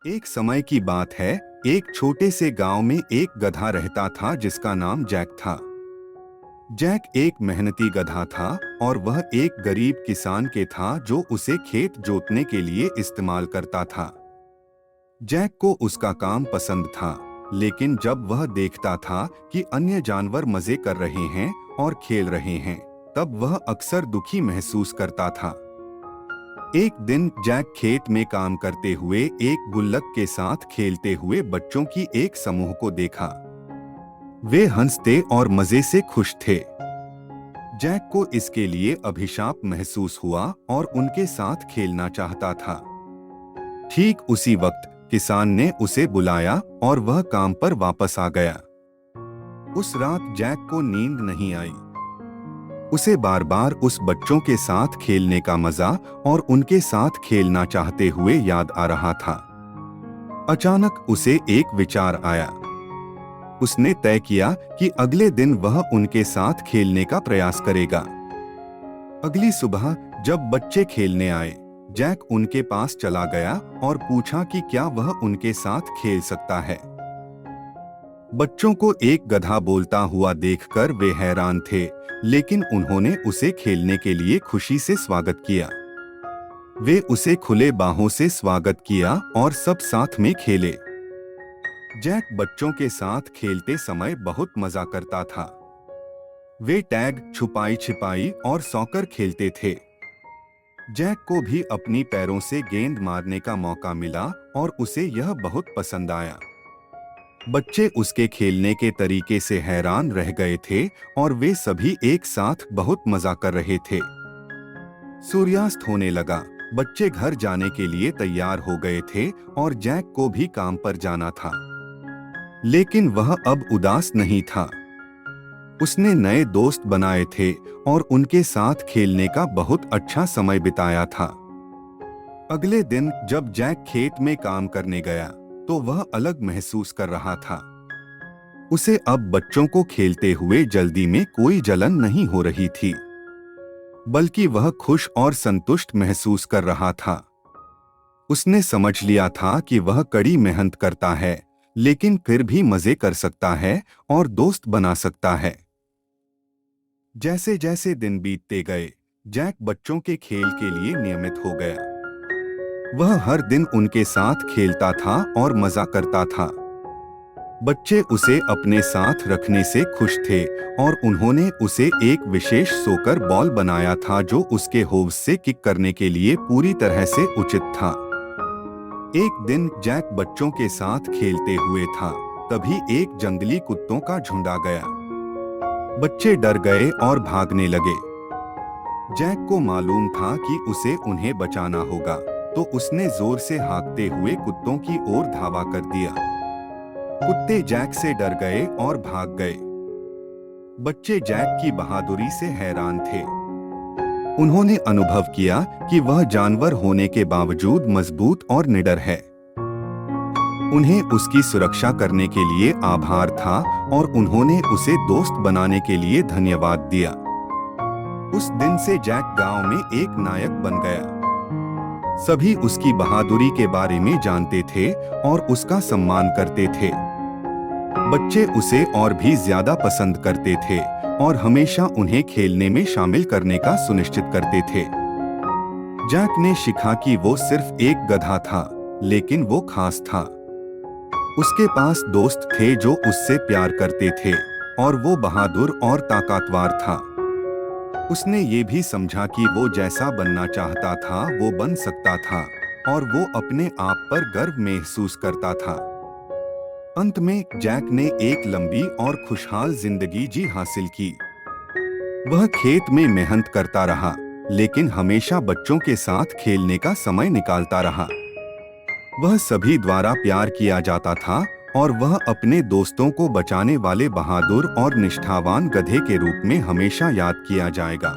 एक समय की बात है। एक छोटे से गांव में एक गधा रहता था जिसका नाम जैक था। जैक एक मेहनती गधा था और वह एक गरीब किसान के था जो उसे खेत जोतने के लिए इस्तेमाल करता था। जैक को उसका काम पसंद था, लेकिन जब वह देखता था कि अन्य जानवर मजे कर रहे हैं और खेल रहे हैं, तब वह अक्सर दुखी महसूस करता था। एक दिन जैक खेत में काम करते हुए एक गुल्लक के साथ खेलते हुए बच्चों की एक समूह को देखा। वे हंसते और मजे से खुश थे। जैक को इसके लिए अभिशाप महसूस हुआ और उनके साथ खेलना चाहता था। ठीक उसी वक्त किसान ने उसे बुलाया और वह काम पर वापस आ गया। उस रात जैक को नींद नहीं आई। उसे बार बार उस बच्चों के साथ खेलने का मजा और उनके साथ खेलना चाहते हुए याद आ रहा था। अचानक उसे एक विचार आया। उसने तय किया कि अगले दिन वह उनके साथ खेलने का प्रयास करेगा। अगली सुबह जब बच्चे खेलने आए, जैक उनके पास चला गया और पूछा कि क्या वह उनके साथ खेल सकता है। बच्चों को एक गधा बोलता हुआ देखकर वे हैरान थे, लेकिन उन्होंने उसे खेलने के लिए खुशी से स्वागत किया। वे उसे खुले बाहों से स्वागत किया और सब साथ में खेले। जैक बच्चों के साथ खेलते समय बहुत मजा करता था। वे टैग, छुपाई छिपाई और सॉकर खेलते थे। जैक को भी अपनी पैरों से गेंद मारने का मौका मिला और उसे यह बहुत पसंद आया। बच्चे उसके खेलने के तरीके से हैरान रह गए थे और वे सभी एक साथ बहुत मजा कर रहे थे। सूर्यास्त होने लगा। बच्चे घर जाने के लिए तैयार हो गए थे और जैक को भी काम पर जाना था, लेकिन वह अब उदास नहीं था। उसने नए दोस्त बनाए थे और उनके साथ खेलने का बहुत अच्छा समय बिताया था। अगले दिन जब जैक खेत में काम करने गया, तो वह अलग महसूस कर रहा था। उसे अब बच्चों को खेलते हुए जल्दी में कोई जलन नहीं हो रही थी, बल्कि वह खुश और संतुष्ट महसूस कर रहा था। उसने समझ लिया था कि वह कड़ी मेहनत करता है, लेकिन फिर भी मजे कर सकता है और दोस्त बना सकता है। जैसे जैसे दिन बीतते गए, जैक बच्चों के खेल के लिए नियमित हो गया। वह हर दिन उनके साथ खेलता था और मजा करता था। बच्चे उसे अपने साथ रखने से खुश थे और उन्होंने उसे एक विशेष सोकर बॉल बनाया था जो उसके होव्स से किक करने के लिए पूरी तरह से उचित था। एक दिन जैक बच्चों के साथ खेलते हुए था, तभी एक जंगली कुत्तों का झुंड आ गया। बच्चे डर गए और भागने लगे। जैक को मालूम था कि उसे उन्हें बचाना होगा, तो उसने जोर से हाँकते हुए कुत्तों की ओर धावा कर दिया। कुत्ते जैक से डर गए और भाग गए। बच्चे जैक की बहादुरी से हैरान थे। उन्होंने अनुभव किया कि वह जानवर होने के बावजूद मजबूत और निडर है। उन्हें उसकी सुरक्षा करने के लिए आभार था और उन्होंने उसे दोस्त बनाने के लिए धन्यवाद दिया। उस दिन से जैक गांव में एक नायक बन गया। सभी उसकी बहादुरी के बारे में जानते थे और उसका सम्मान करते थे। बच्चे उसे और भी ज्यादा पसंद करते थे और हमेशा उन्हें खेलने में शामिल करने का सुनिश्चित करते थे। जैक ने सीखा कि वो सिर्फ एक गधा था, लेकिन वो खास था। उसके पास दोस्त थे जो उससे प्यार करते थे और वो बहादुर और ताकतवर था। उसने ये भी समझा कि वो जैसा बनना चाहता था वो बन सकता था और वो अपने आप पर गर्व महसूस करता था। अंत में जैक ने एक लंबी और खुशहाल जिंदगी जी हासिल की। वह खेत में मेहनत करता रहा, लेकिन हमेशा बच्चों के साथ खेलने का समय निकालता रहा। वह सभी द्वारा प्यार किया जाता था और वह अपने दोस्तों को बचाने वाले बहादुर और निष्ठावान गधे के रूप में हमेशा याद किया जाएगा।